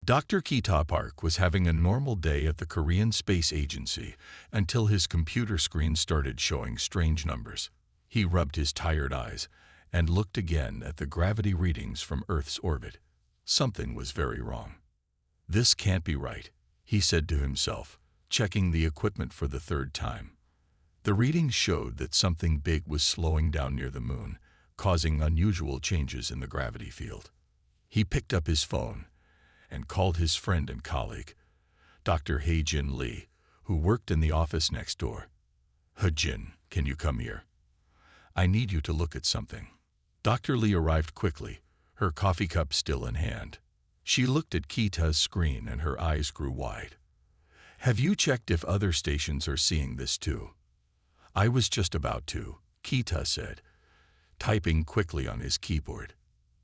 Dr. Kita Park was having a normal day at the Korean Space Agency until his computer screen started showing strange numbers. He rubbed his tired eyes and looked again at the gravity readings from Earth's orbit. Something was very wrong. "This can't be right," he said to himself, checking the equipment for the third time. The readings showed that something big was slowing down near the moon, causing unusual changes in the gravity field. He picked up his phone and called his friend and colleague, Dr. Hae-Jin Lee, who worked in the office next door. "Hae-Jin, can you come here? I need you to look at something." Dr. Lee arrived quickly, her coffee cup still in hand. She looked at Kita's screen and her eyes grew wide. "Have you checked if other stations are seeing this too?" "I was just about to," Kita said, typing quickly on his keyboard.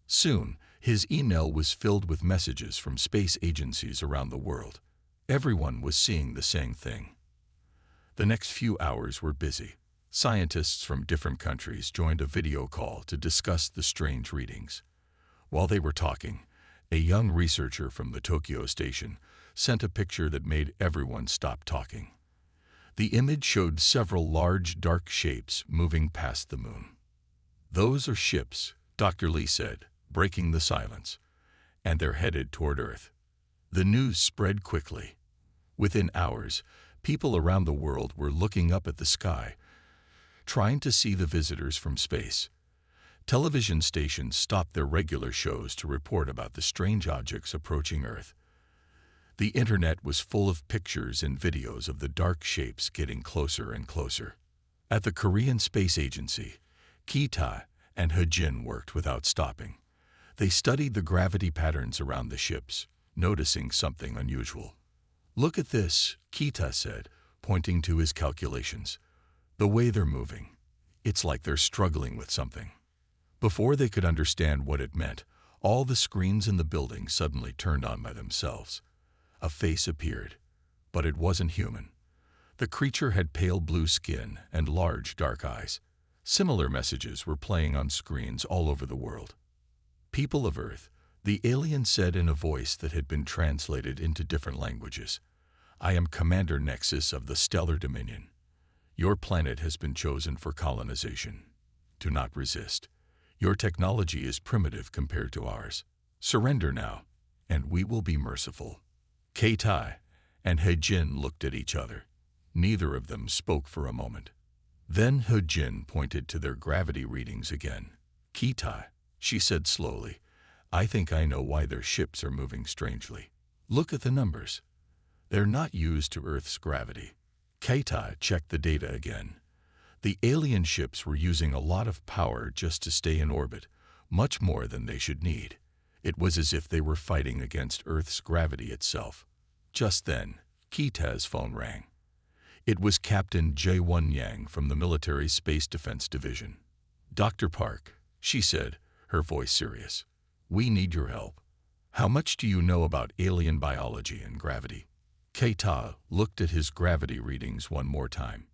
Soon, his email was filled with messages from space agencies around the world. Everyone was seeing the same thing. The next few hours were busy. Scientists from different countries joined a video call to discuss the strange readings. While they were talking, a young researcher from the Tokyo station sent a picture that made everyone stop talking. The image showed several large dark shapes moving past the moon. "Those are ships," Dr. Lee said, breaking the silence, "and they're headed toward Earth." The news spread quickly. Within hours, people around the world were looking up at the sky, trying to see the visitors from space. Television stations stopped their regular shows to report about the strange objects approaching Earth. The internet was full of pictures and videos of the dark shapes getting closer and closer. At the Korean Space Agency, Kita and Hae-Jin worked without stopping. They studied the gravity patterns around the ships, noticing something unusual. "Look at this," Kita said, pointing to his calculations. "The way they're moving. It's like they're struggling with something." Before they could understand what it meant, all the screens in the building suddenly turned on by themselves. A face appeared, but it wasn't human. The creature had pale blue skin and large dark eyes. Similar messages were playing on screens all over the world. "People of Earth," the alien said in a voice that had been translated into different languages, "I am Commander Nexus of the Stellar Dominion. Your planet has been chosen for colonization. Do not resist. Your technology is primitive compared to ours. Surrender now, and we will be merciful." Keitai and Hae-Jin looked at each other. Neither of them spoke for a moment. Then Hae-Jin pointed to their gravity readings again. "Keitai," she said slowly, "I think I know why their ships are moving strangely. Look at the numbers. They're not used to Earth's gravity." Keitai checked the data again. The alien ships were using a lot of power just to stay in orbit, much more than they should need. It was as if they were fighting against Earth's gravity itself. Just then, Keita's phone rang. It was Captain Jae-Won Yang from the Military Space Defense Division. "Dr. Park," she said, her voice serious, "we need your help. How much do you know about alien biology and gravity?" Keita looked at his gravity readings one more time.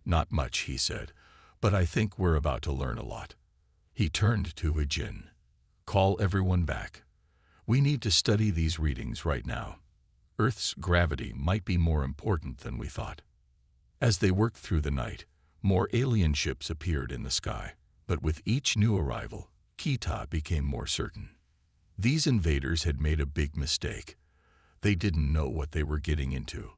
"Not much," he said, "but I think we're about to learn a lot." He turned to Hae-Jin. "Call everyone back. We need to study these readings right now. Earth's gravity might be more important than we thought." As they worked through the night, more alien ships appeared in the sky, but with each new arrival, Kita became more certain. These invaders had made a big mistake. They didn't know what they were getting into.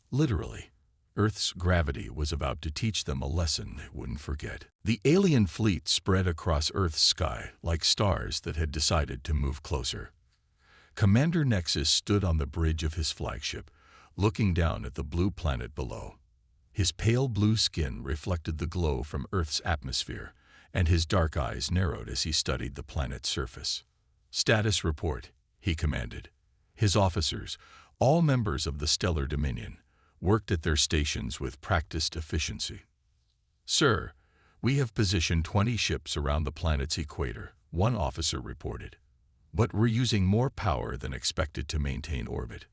Literally, Earth's gravity was about to teach them a lesson they wouldn't forget. The alien fleet spread across Earth's sky like stars that had decided to move closer. Commander Nexus stood on the bridge of his flagship, looking down at the blue planet below. His pale blue skin reflected the glow from Earth's atmosphere, and his dark eyes narrowed as he studied the planet's surface. "Status report," he commanded. His officers, all members of the Stellar Dominion, worked at their stations with practiced efficiency. "Sir, we have positioned 20 ships around the planet's equator," one officer reported. "But we're using more power than expected to maintain orbit."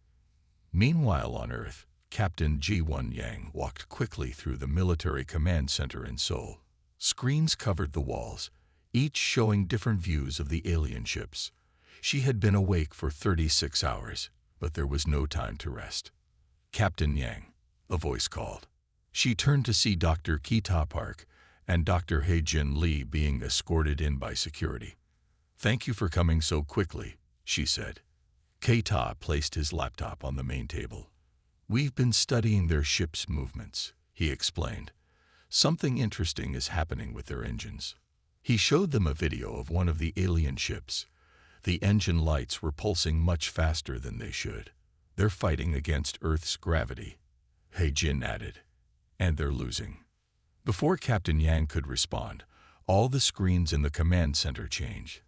Meanwhile on Earth, Captain Jae-Won Yang walked quickly through the military command center in Seoul. Screens covered the walls, each showing different views of the alien ships. She had been awake for 36 hours, but there was no time to rest. "Captain Yang," a voice called. She turned to see Dr. Kita Park and Dr. He-Jin Lee being escorted in by security. "Thank you for coming so quickly," she said. Keita placed his laptop on the main table. "We've been studying their ship's movements," he explained. "Something interesting is happening with their engines." He showed them a video of one of the alien ships. The engine lights were pulsing much faster than they should. "They're fighting against Earth's gravity," He-Jin added. "And they're losing." Before Captain Yang could respond, all the screens in the command center changed.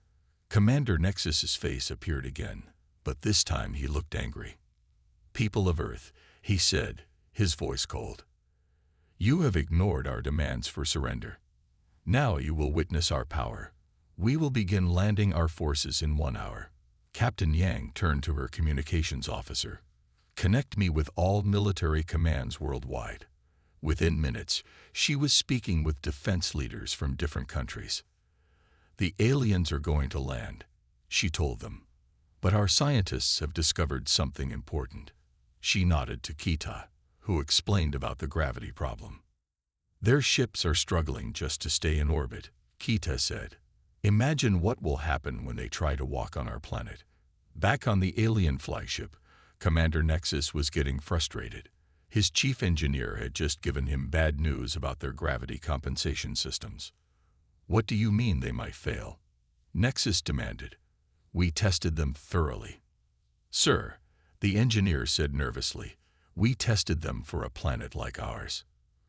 Commander Nexus's face appeared again, but this time he looked angry. "People of Earth," he said, his voice cold. "You have ignored our demands for surrender. Now you will witness our power. We will begin landing our forces in 1 hour." Captain Yang turned to her communications officer. "Connect me with all military commands worldwide." Within minutes, she was speaking with defense leaders from different countries. "The aliens are going to land," she told them. "But our scientists have discovered something important." She nodded to Kita, who explained about the gravity problem. "Their ships are struggling just to stay in orbit," Kita said. "Imagine what will happen when they try to walk on our planet." Back on the alien flagship, Commander Nexus was getting frustrated. His chief engineer had just given him bad news about their gravity compensation systems. "What do you mean they might fail?" Nexus demanded. "We tested them thoroughly." "Sir," the engineer said nervously, "we tested them for a planet like ours.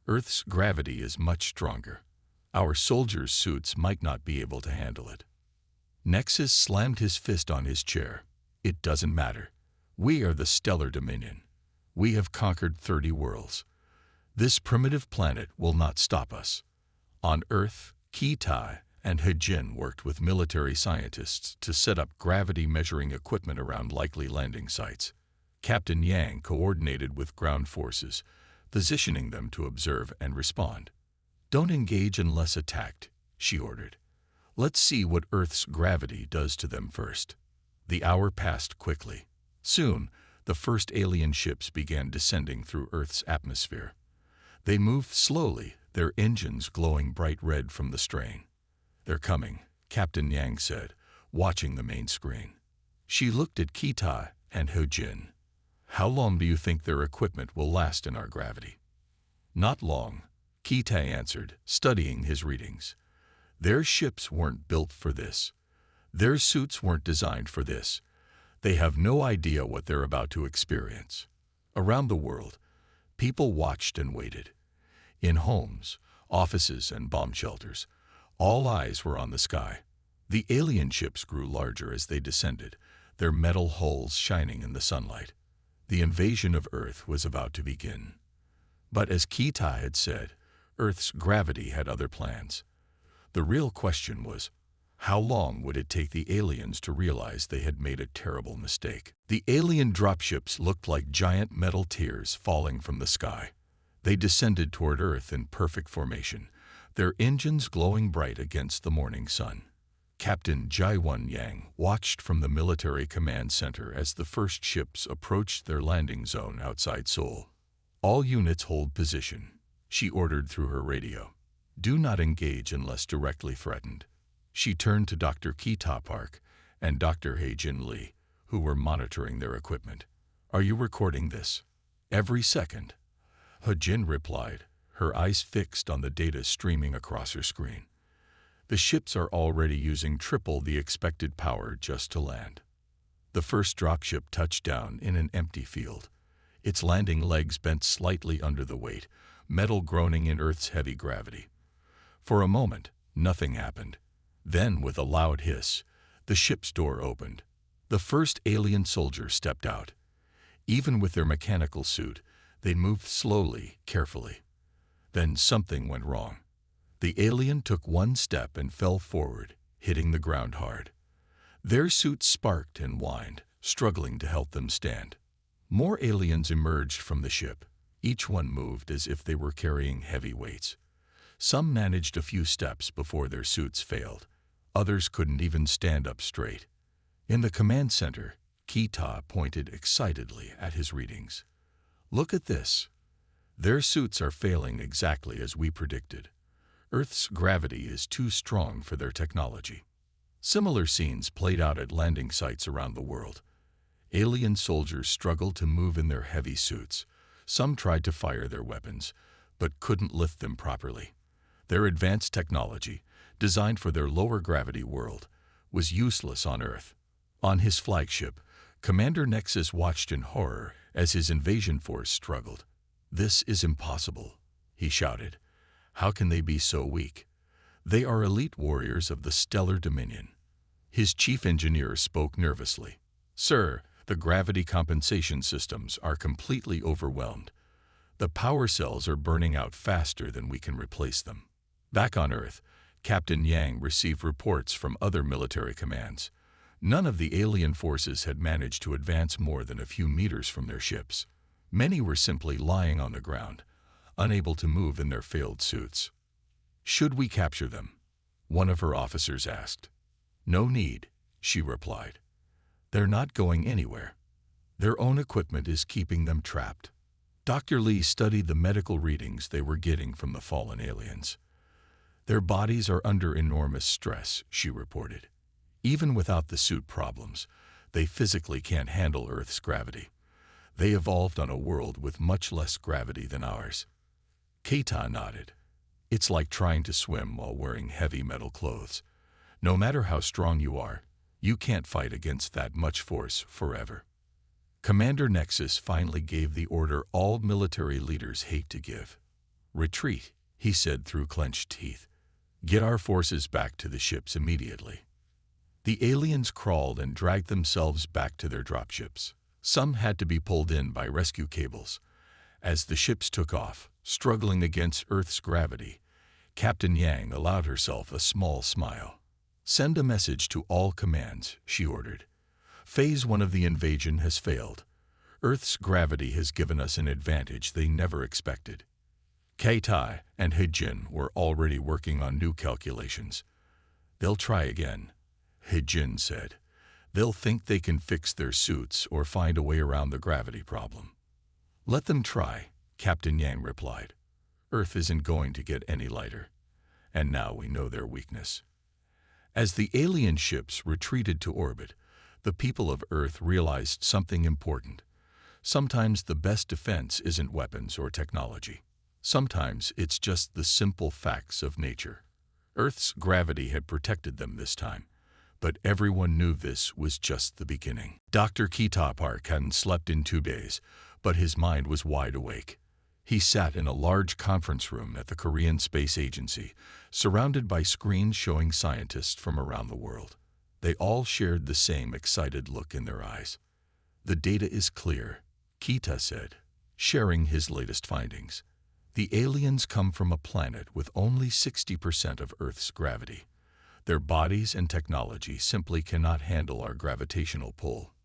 Earth's gravity is much stronger. Our soldiers' suits might not be able to handle it." Nexus slammed his fist on his chair. "It doesn't matter. We are the Stellar Dominion. We have conquered 30 worlds. This primitive planet will not stop us." On Earth, Kita and He-Jin worked with military scientists to set up gravity-measuring equipment around likely landing sites. Captain Yang coordinated with ground forces, positioning them to observe and respond. "Don't engage unless attacked," she ordered. "Let's see what Earth's gravity does to them first." The hour passed quickly. Soon, the first alien ships began descending through Earth's atmosphere. They moved slowly, their engines glowing bright red from the strain. "They're coming," Captain Yang said, watching the main screen. She looked at Kita and He-Jin. "How long do you think their equipment will last in our gravity?" "Not long," Kita answered, studying his readings. "Their ships weren't built for this. Their suits weren't designed for this. They have no idea what they're about to experience." Around the world, people watched and waited. In homes, offices, and bomb shelters, all eyes were on the sky. The alien ships grew larger as they descended, their metal hulls shining in the sunlight. The invasion of Earth was about to begin. But as Kita had said, Earth's gravity had other plans. The real question was, how long would it take the aliens to realize they had made a terrible mistake? The alien dropships looked like giant metal tears falling from the sky. They descended toward Earth in perfect formation, their engines glowing bright against the morning sun. Captain Jaiwon Yang watched from the military command center as the first ships approached their landing zone outside Seoul. "All units hold position," she ordered through her radio. "Do not engage unless directly threatened." She turned to Dr. Kita Park and Dr. He-Jin Lee, who were monitoring their equipment. "Are you recording this?" "Every second," He-Jin replied, her eyes fixed on the data streaming across her screen. "The ships are already using triple the expected power just to land." The first dropship touched down in an empty field. Its landing legs bent slightly under the weight, metal groaning in Earth's heavy gravity. For a moment, nothing happened. Then, with a loud hiss, the ship's door opened. The first alien soldier stepped out. Even with their mechanical suit, they moved slowly, carefully. Then something went wrong. The alien took one step and fell forward, hitting the ground hard. Their suits sparked and whined, struggling to help them stand. More aliens emerged from the ship. Each one moved as if they were carrying heavy weights. Some managed a few steps before their suits failed. Others couldn't even stand up straight. In the command center, Kita pointed excitedly at his readings. Look at this. Their suits are failing exactly as we predicted. Earth's gravity is too strong for their technology. Similar scenes played out at landing sites around the world. Alien soldiers struggled to move in their heavy suits. Some tried to fire their weapons, but couldn't lift them properly. Their advanced technology, designed for their lower gravity world, was useless on Earth. On his flagship, Commander Nexus watched in horror as his invasion force struggled. "This is impossible," he shouted. "How can they be so weak? They are elite warriors of the Stellar Dominion." His chief engineer spoke nervously. "Sir, the gravity compensation systems are completely overwhelmed. The power cells are burning out faster than we can replace them." Back on Earth, Captain Yang received reports from other military commands. None of the alien forces had managed to advance more than a few meters from their ships. Many were simply lying on the ground, unable to move in their failed suits. "Should we capture them?" one of her officers asked. "No need," she replied. "They're not going anywhere. Their own equipment is keeping them trapped." Dr. Lee studied the medical readings they were getting from the fallen aliens. "Their bodies are under enormous stress," she reported. "Even without the suit problems, they physically can't handle Earth's gravity. They evolved on a world with much less gravity than ours." Keita nodded. "It's like trying to swim while wearing heavy metal clothes. No matter how strong you are, you can't fight against that much force forever." Commander Nexus finally gave the order all military leaders hate to give. "Retreat," he said through clenched teeth. "Get our forces back to the ships immediately." The aliens crawled and dragged themselves back to their dropships. Some had to be pulled in by rescue cables. As the ships took off, struggling against Earth's gravity, Captain Yang allowed herself a small smile. "Send a message to all commands," she ordered. "Phase 1 of the invasion has failed. Earth's gravity has given us an advantage they never expected." Keitai and Hijin were already working on new calculations. "They'll try again," Hijin said. "They'll think they can fix their suits or find a way around the gravity problem." "Let them try," Captain Yang replied. "Earth isn't going to get any lighter. And now we know their weakness." As the alien ships retreated to orbit, the people of Earth realized something important. Sometimes the best defense isn't weapons or technology. Sometimes it's just the simple facts of nature. Earth's gravity had protected them this time, but everyone knew this was just the beginning. Dr. Kitapark hadn't slept in 2 days, but his mind was wide awake. He sat in a large conference room at the Korean Space Agency, surrounded by screens showing scientists from around the world. They all shared the same excited look in their eyes. "The data is clear," Kita said, sharing his latest findings. "The aliens come from a planet with only 60% of Earth's gravity. Their bodies and technology simply cannot handle our gravitational pull."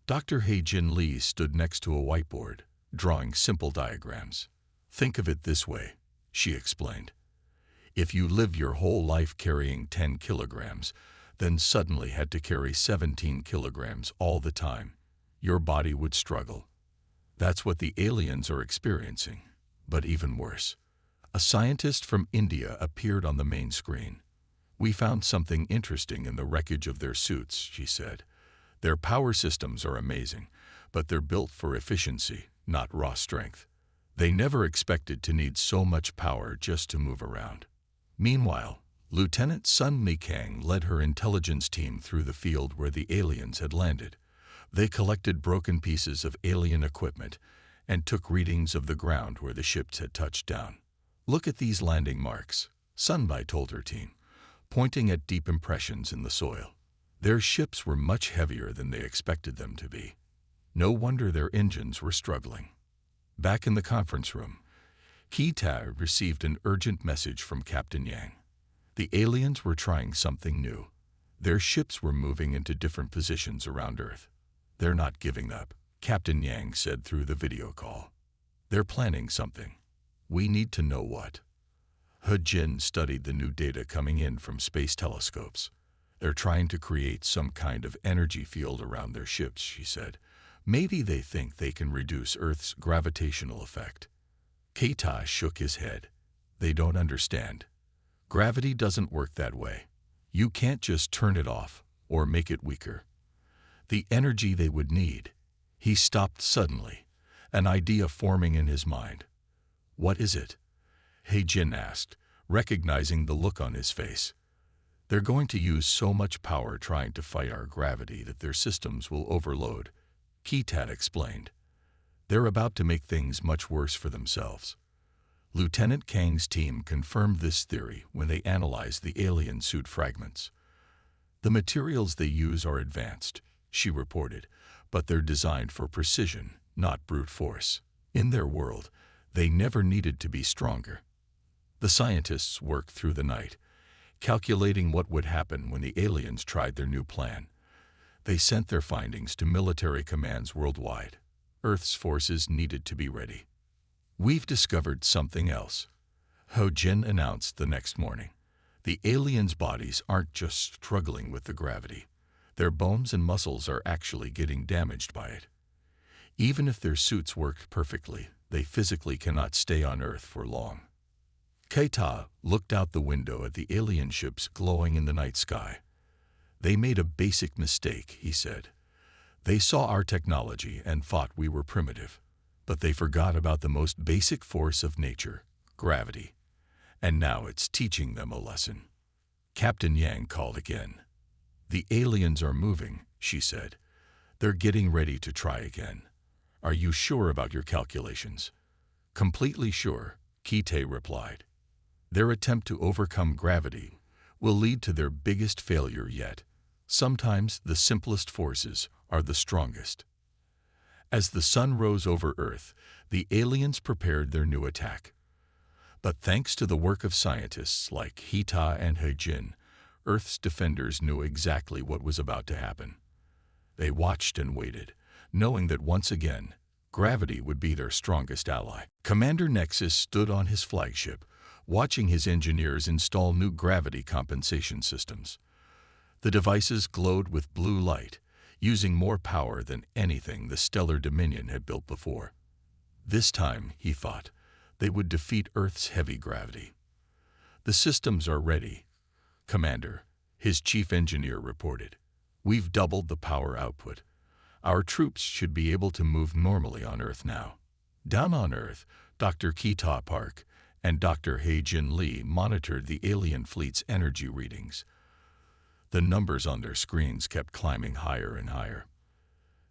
Dr. Hae-Jin Lee stood next to a whiteboard, drawing simple diagrams. "Think of it this way," she explained. "If you lived your whole life carrying 10 kilograms, then suddenly had to carry 17 kilograms all the time, your body would struggle. That's what the aliens are experiencing, but even worse." A scientist from India appeared on the main screen. "We found something interesting in the wreckage of their suits," she said. "Their power systems are amazing, but they're built for efficiency, not raw strength. They never expected to need so much power just to move around." Meanwhile, Lieutenant Sun Mi-Kang led her intelligence team through the field where the aliens had landed. They collected broken pieces of alien equipment and took readings of the ground where the ships had touched down. "Look at these landing marks," Sunbai told her team, pointing at deep impressions in the soil. Their ships were much heavier than they expected them to be. No wonder their engines were struggling. Back in the conference room, Kita received an urgent message from Captain Yang. The aliens were trying something new. Their ships were moving into different positions around Earth. "They're not giving up," Captain Yang said through the video call. "They're planning something. We need to know what." He-Jin studied the new data coming in from space telescopes. They're trying to create some kind of energy field around their ships, she said. Maybe they think they can reduce Earth's gravitational effect. Keita shook his head. They don't understand. Gravity doesn't work that way. You can't just turn it off or make it weaker. The energy they would need. He stopped suddenly, an idea forming in his mind. What is it? Heijin asked, recognizing the look on his face. They're going to use so much power trying to fight our gravity that their systems will overload, Keita explained. They're about to make things much worse for themselves. Lieutenant Kang's team confirmed this theory when they analyzed the alien suit fragments. The materials they use are advanced, she reported, but they're designed for precision, not brute force. In their world, they never needed to be stronger. The scientists worked through the night, calculating what would happen when the aliens tried their new plan. They sent their findings to military commands worldwide. Earth's forces needed to be ready. We've discovered something else, Ho-Jin announced the next morning. The aliens' bodies aren't just struggling with the gravity. Their bones and muscles are actually getting damaged by it. Even if their suits worked perfectly, they physically cannot stay on Earth for long. Keita looked out the window at the alien ships glowing in the night sky. They made a basic mistake, he said. They saw our technology and thought we were primitive, but they forgot about the most basic force of nature, gravity. And now it's teaching them a lesson. Captain Yang called again. The aliens are moving, she said. They're getting ready to try again. Are you sure about your calculations? Completely sure, Keita replied. Their attempt to overcome gravity will lead to their biggest failure yet. Sometimes the simplest forces are the strongest. As the sun rose over Earth, the aliens prepared their new attack. But thanks to the work of scientists like Keita and Heijin, Earth's defenders knew exactly what was about to happen. They watched and waited, knowing that once again, gravity would be their strongest ally. Commander Nexus stood on his flagship, watching his engineers install new gravity compensation systems. The devices glowed with blue light, using more power than anything the Stellar Dominion had built before. This time, he thought, they would defeat Earth's heavy gravity. The systems are ready, Commander, his chief engineer reported. We've doubled the power output. Our troops should be able to move normally on Earth now. Down on Earth, Dr. Keita Park and Dr. Heijin Lee monitored the alien fleet's energy readings. The numbers on their screens kept climbing higher and higher.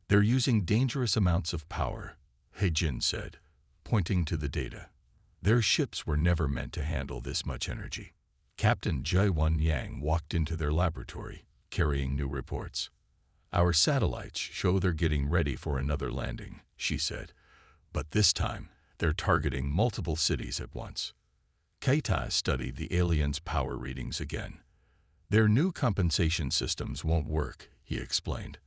They're using dangerous amounts of power, Heijin said, pointing to the data. Their ships were never meant to handle this much energy. Captain Jaewon Yang walked into their laboratory, carrying new reports. Our satellites show they're getting ready for another landing, she said, but this time they're targeting multiple cities at once. Keita studied the aliens' power readings again. Their new compensation systems won't work, he explained.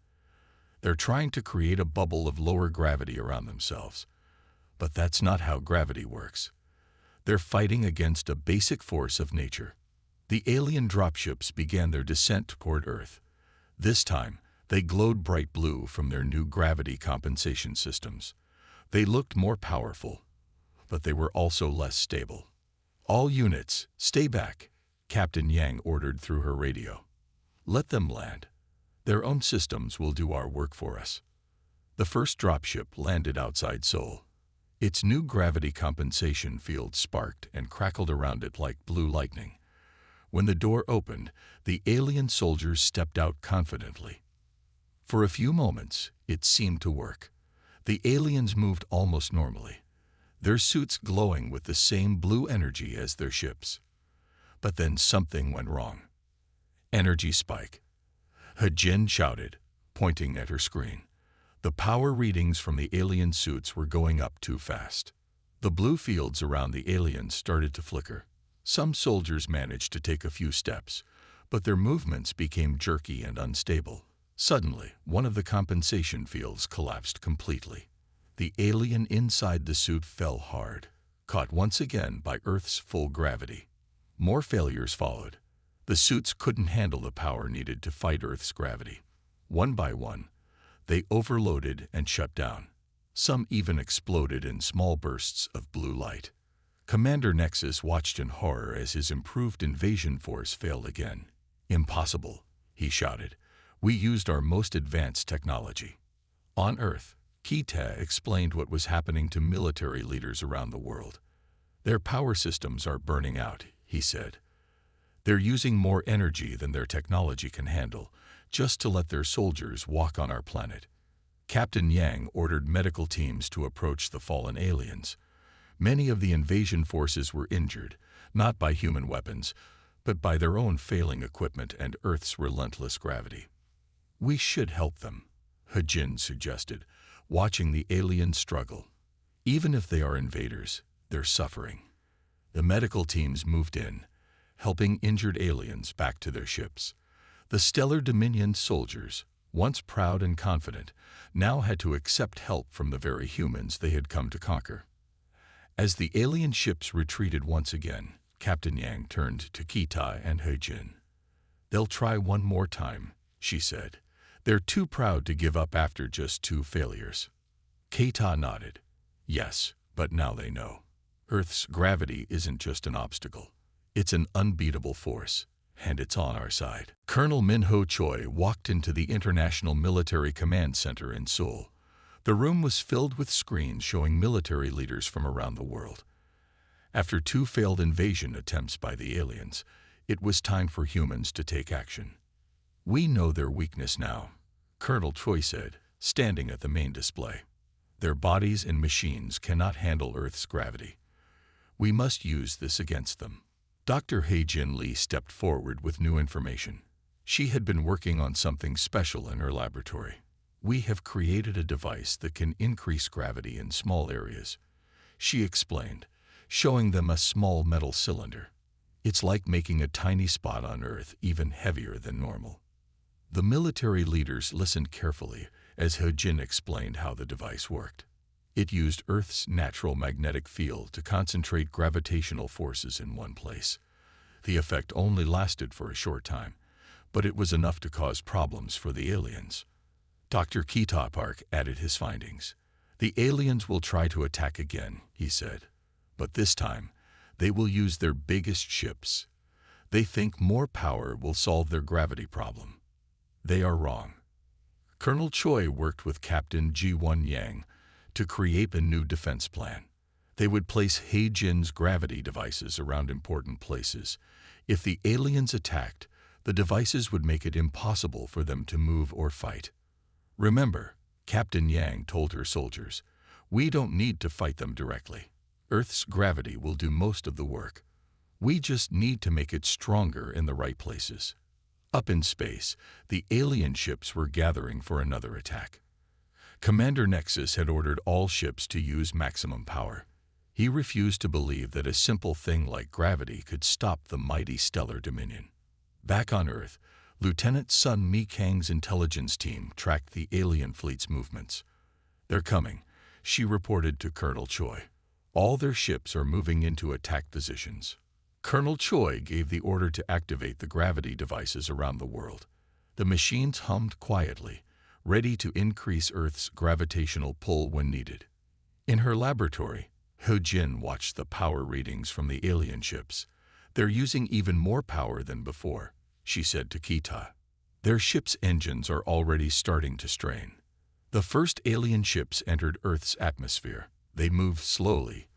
They're trying to create a bubble of lower gravity around themselves. But that's not how gravity works. They're fighting against a basic force of nature. The alien dropships began their descent toward Earth. This time, they glowed bright blue from their new gravity compensation systems. They looked more powerful, but they were also less stable. All units, stay back, Captain Yang ordered through her radio. Let them land. Their own systems will do our work for us. The first dropship landed outside Seoul. Its new gravity compensation field sparked and crackled around it like blue lightning. When the door opened, the alien soldiers stepped out confidently. For a few moments, it seemed to work. The aliens moved almost normally, their suits glowing with the same blue energy as their ships. But then something went wrong. Energy spike. Heijin shouted, pointing at her screen. The power readings from the alien suits were going up too fast. The blue fields around the aliens started to flicker. Some soldiers managed to take a few steps, but their movements became jerky and unstable. Suddenly, one of the compensation fields collapsed completely. The alien inside the suit fell hard, caught once again by Earth's full gravity. More failures followed. The suits couldn't handle the power needed to fight Earth's gravity. One by one, they overloaded and shut down. Some even exploded in small bursts of blue light. Commander Nexus watched in horror as his improved invasion force failed again. "Impossible," he shouted. "We used our most advanced technology." On Earth, Kita explained what was happening to military leaders around the world. "Their power systems are burning out," he said. "They're using more energy than their technology can handle, just to let their soldiers walk on our planet." Captain Yang ordered medical teams to approach the fallen aliens. Many of the invasion forces were injured, not by human weapons, but by their own failing equipment and Earth's relentless gravity. "We should help them," Hejin suggested, watching the aliens struggle. "Even if they are invaders, they're suffering." The medical teams moved in, helping injured aliens back to their ships. The Stellar Dominion soldiers, once proud and confident, now had to accept help from the very humans they had come to conquer. As the alien ships retreated once again, Captain Yang turned to Kita and Hejin. "They'll try one more time," she said. "They're too proud to give up after just 2 failures." Kita nodded. "Yes, but now they know. Earth's gravity isn't just an obstacle. It's an unbeatable force, and it's on our side." Colonel Min-ho Choi walked into the International Military Command Center in Seoul. The room was filled with screens showing military leaders from around the world. After 2 failed invasion attempts by the aliens, it was time for humans to take action. "We know their weakness now," Colonel Choi said, standing at the main display. "Their bodies and machines cannot handle Earth's gravity. We must use this against them." Dr. Hejin Lee stepped forward with new information. She had been working on something special in her laboratory. "We have created a device that can increase gravity in small areas," she explained, showing them a small metal cylinder. "It's like making a tiny spot on Earth even heavier than normal." The military leaders listened carefully as Hejin explained how the device worked. It used Earth's natural magnetic field to concentrate gravitational forces in one place. The effect only lasted for a short time, but it was enough to cause problems for the aliens. Dr. Kita Park added his findings. "The aliens will try to attack again," he said. "But this time, they will use their biggest ships. They think more power will solve their gravity problem. They are wrong." Colonel Choi worked with Captain Ji-won Yang to create a new defense plan. They would place Hejin's gravity devices around important places. If the aliens attacked, the devices would make it impossible for them to move or fight. "Remember," Captain Yang told her soldiers, "we don't need to fight them directly. Earth's gravity will do most of the work. We just need to make it stronger in the right places." Up in space, the alien ships were gathering for another attack. Commander Nexus had ordered all ships to use maximum power. He refused to believe that a simple thing like gravity could stop the mighty Stellar Dominion. Back on Earth, Lieutenant Sun Mi-kang's intelligence team tracked the alien fleet's movements. "They're coming," she reported to Colonel Choi. "All their ships are moving into attack positions." Colonel Choi gave the order to activate the gravity devices around the world. The machines hummed quietly, ready to increase Earth's gravitational pull when needed. In her laboratory, Hejin watched the power readings from the alien ships. "They're using even more power than before," she said to Kita. "Their ship's engines are already starting to strain." The first alien ships entered Earth's atmosphere. They moved slowly,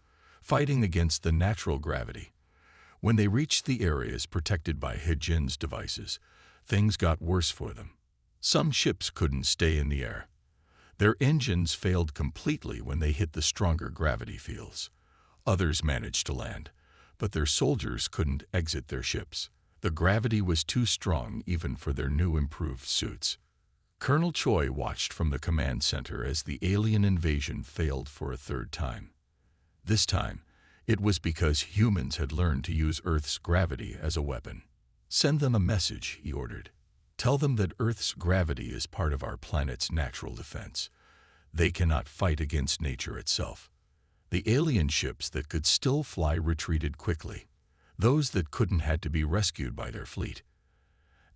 fighting against the natural gravity. When they reached the areas protected by Hejin's devices, things got worse for them. Some ships couldn't stay in the air. Their engines failed completely when they hit the stronger gravity fields. Others managed to land, but their soldiers couldn't exit their ships. The gravity was too strong even for their new improved suits. Colonel Choi watched from the command center as the alien invasion failed for a 3rd time. This time, it was because humans had learned to use Earth's gravity as a weapon. "Send them a message," he ordered. "Tell them that Earth's gravity is part of our planet's natural defense. They cannot fight against nature itself." The alien ships that could still fly retreated quickly. Those that couldn't had to be rescued by their fleet.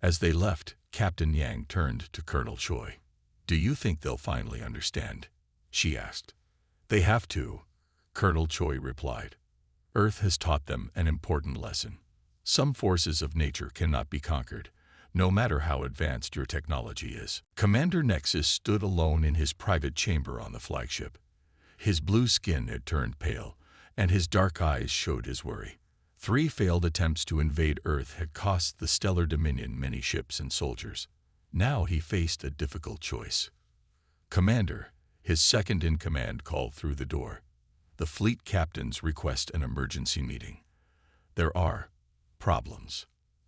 As they left, Captain Yang turned to Colonel Choi. "Do you think they'll finally understand?" she asked. "They have to," Colonel Choi replied. "Earth has taught them an important lesson. Some forces of nature cannot be conquered, no matter how advanced your technology is." Commander Nexus stood alone in his private chamber on the flagship. His blue skin had turned pale, and his dark eyes showed his worry. 3 failed attempts to invade Earth had cost the Stellar Dominion many ships and soldiers. Now he faced a difficult choice. "Commander," his second-in-command called through the door. "The fleet captains request an emergency meeting. There are problems."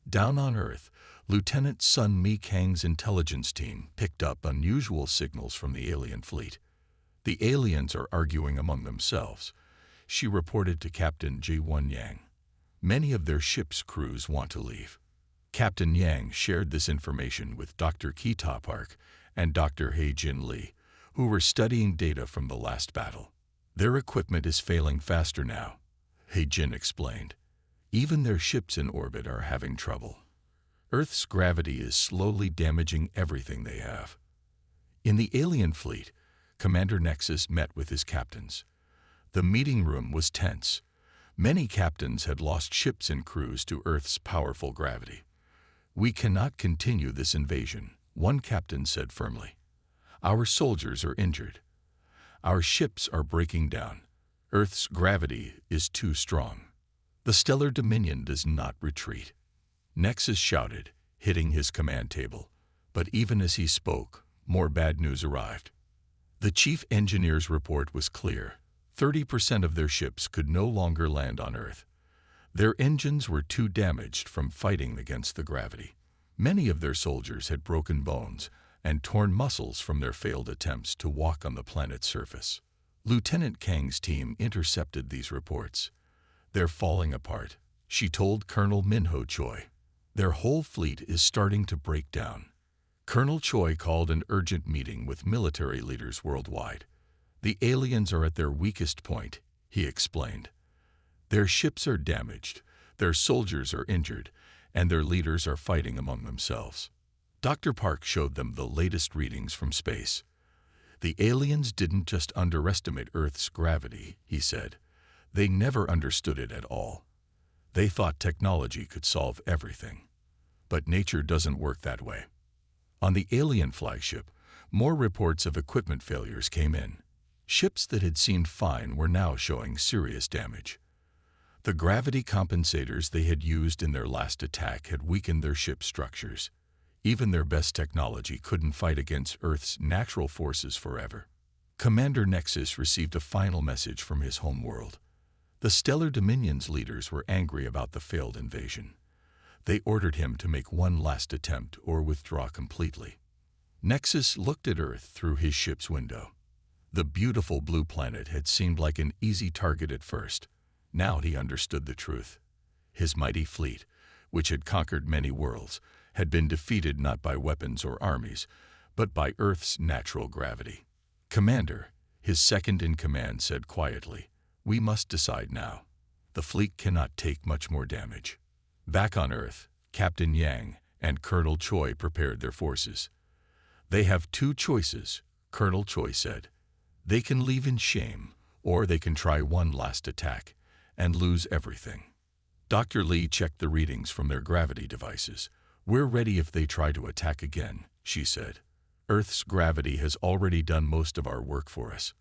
Down on Earth, Lieutenant Sun Mi Kang's intelligence team picked up unusual signals from the alien fleet. "The aliens are arguing among themselves," she reported to Captain Ji-1 Yang. "Many of their ship's crews want to leave." Captain Yang shared this information with Dr. Kita Park and Dr. He-Jin Lee, who were studying data from the last battle. "Their equipment is failing faster now," He-Jin explained. "Even their ships in orbit are having trouble. Earth's gravity is slowly damaging everything they have." In the alien fleet, Commander Nexus met with his captains. The meeting room was tense. Many captains had lost ships and crews to Earth's powerful gravity. "We cannot continue this invasion," one captain said firmly. "Our soldiers are injured. Our ships are breaking down. Earth's gravity is too strong. The Stellar Dominion does not retreat." Nexus shouted, hitting his command table. But even as he spoke, more bad news arrived. The chief engineer's report was clear. 30% of their ships could no longer land on Earth. Their engines were too damaged from fighting against the gravity. Many of their soldiers had broken bones and torn muscles from their failed attempts to walk on the planet's surface. Lieutenant Kang's team intercepted these reports. "They're falling apart," she told Colonel Minho Choi. "Their whole fleet is starting to break down." Colonel Choi called an urgent meeting with military leaders worldwide. "The aliens are at their weakest point," he explained. "Their ships are damaged, their soldiers are injured, and their leaders are fighting among themselves." Dr. Park showed them the latest readings from space. "The aliens didn't just underestimate Earth's gravity," he said. "They never understood it at all. They thought technology could solve everything. But nature doesn't work that way." On the alien flagship, more reports of equipment failures came in. Ships that had seemed fine were now showing serious damage. The gravity compensators they had used in their last attack had weakened their ship structures. Even their best technology couldn't fight against Earth's natural forces forever. Commander Nexus received a final message from his home world. The Stellar Dominion's leaders were angry about the failed invasion. They ordered him to make one last attempt or withdraw completely. Nexus looked at Earth through his ship's window. The beautiful blue planet had seemed like an easy target at first. Now he understood the truth. His mighty fleet, which had conquered many worlds, had been defeated not by weapons or armies, but by Earth's natural gravity. "Commander," his second-in-command said quietly, "we must decide now. The fleet cannot take much more damage." Back on Earth, Captain Yang and Colonel Choi prepared their forces. "They have 2 choices," Colonel Choi said. "They can leave in shame, or they can try one last attack and lose everything." Dr. Lee checked the readings from their gravity devices. "We're ready if they try to attack again," she said. "Earth's gravity has already done most of our work for us.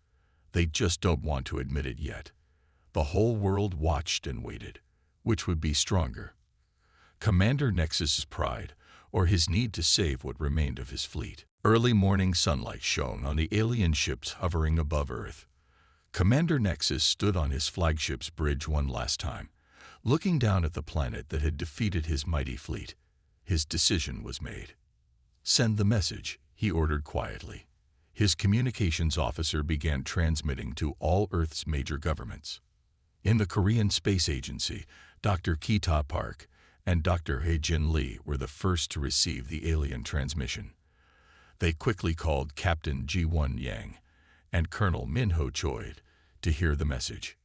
They just don't want to admit it yet." The whole world watched and waited. Which would be stronger? Commander Nexus's pride, or his need to save what remained of his fleet? Early morning sunlight shone on the alien ships hovering above Earth. Commander Nexus stood on his flagship's bridge one last time, looking down at the planet that had defeated his mighty fleet. His decision was made. "Send the message," he ordered quietly. His communications officer began transmitting to all Earth's major governments. In the Korean Space Agency, Dr. Kita Park and Dr. He-Jin Lee were the first to receive the alien transmission. They quickly called Captain Ji-1 Yang and Colonel Minho Choi to hear the message.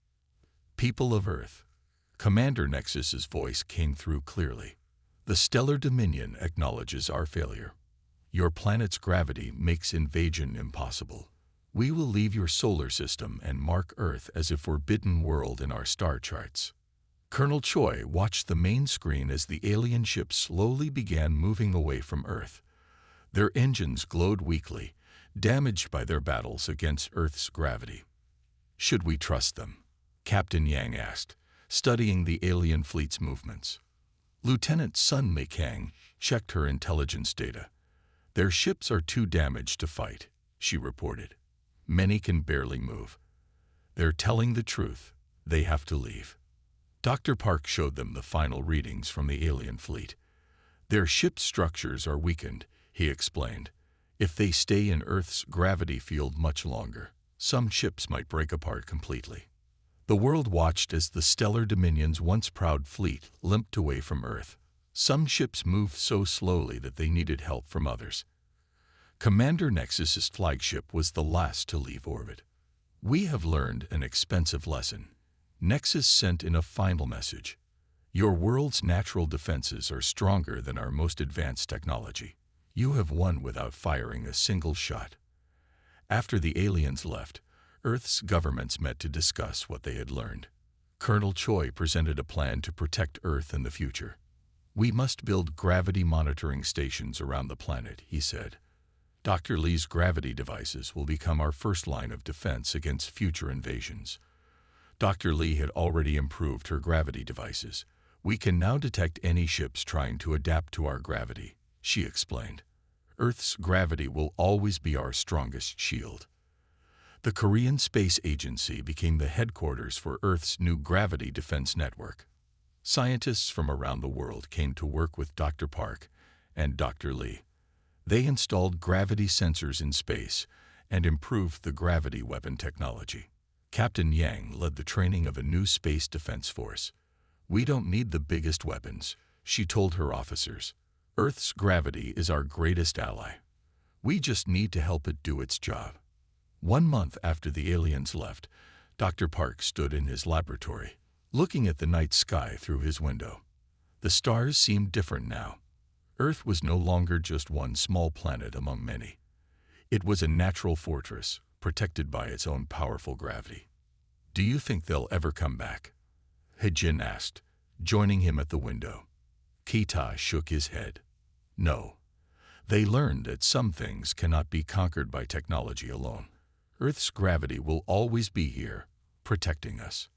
"People of Earth, Commander Nexus's voice came through clearly. The Stellar Dominion acknowledges our failure. Your planet's gravity makes invasion impossible. We will leave your solar system and mark Earth as a forbidden world in our star charts. Colonel Choi watched the main screen as the alien ships slowly began moving away from Earth. Their engines glowed weakly, damaged by their battles against Earth's gravity. Should we trust them? Captain Yang asked, studying the alien fleet's movements. Lieutenant Sun Meikang checked her intelligence data. Their ships are too damaged to fight, she reported. Many can barely move. They're telling the truth. They have to leave. Dr. Park showed them the final readings from the alien fleet. Their ship structures are weakened, he explained. If they stay in Earth's gravity field much longer, some ships might break apart completely. The world watched as the Stellar Dominion's once proud fleet limped away from Earth. Some ships moved so slowly that they needed help from others. Commander Nexus's flagship was the last to leave orbit. We have learned an expensive lesson. Nexus sent in a final message. Your world's natural defenses are stronger than our most advanced technology. You have won without firing a single shot. After the aliens left, Earth's governments met to discuss what they had learned. Colonel Choi presented a plan to protect Earth in the future. We must build gravity monitoring stations around the planet, he said. Dr. Lee's gravity devices will become our first line of defense against future invasions. Dr. Lee had already improved her gravity devices. We can now detect any ships trying to adapt to our gravity, she explained. Earth's gravity will always be our strongest shield. The Korean Space Agency became the headquarters for Earth's new gravity defense network. Scientists from around the world came to work with Dr. Park and Dr. Lee. They installed gravity sensors in space and improved the gravity weapon technology. Captain Yang led the training of a new space defense force. We don't need the biggest weapons, she told her officers. Earth's gravity is our greatest ally. We just need to help it do its job. 1 month after the aliens left, Dr. Park stood in his laboratory, looking at the night sky through his window. The stars seemed different now. Earth was no longer just one small planet among many. It was a natural fortress, protected by its own powerful gravity. Do you think they'll ever come back? Hejin asked, joining him at the window. Kita shook his head. No. They learned that some things cannot be conquered by technology alone. Earth's gravity will always be here, protecting us.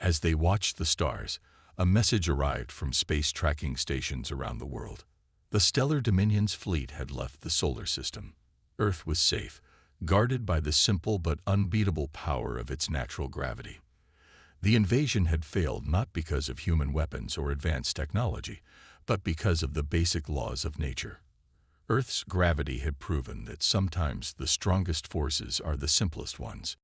As they watched the stars, a message arrived from space tracking stations around the world. The Stellar Dominion's fleet had left the solar system. Earth was safe, guarded by the simple but unbeatable power of its natural gravity. The invasion had failed not because of human weapons or advanced technology, but because of the basic laws of nature. Earth's gravity had proven that sometimes the strongest forces are the simplest ones.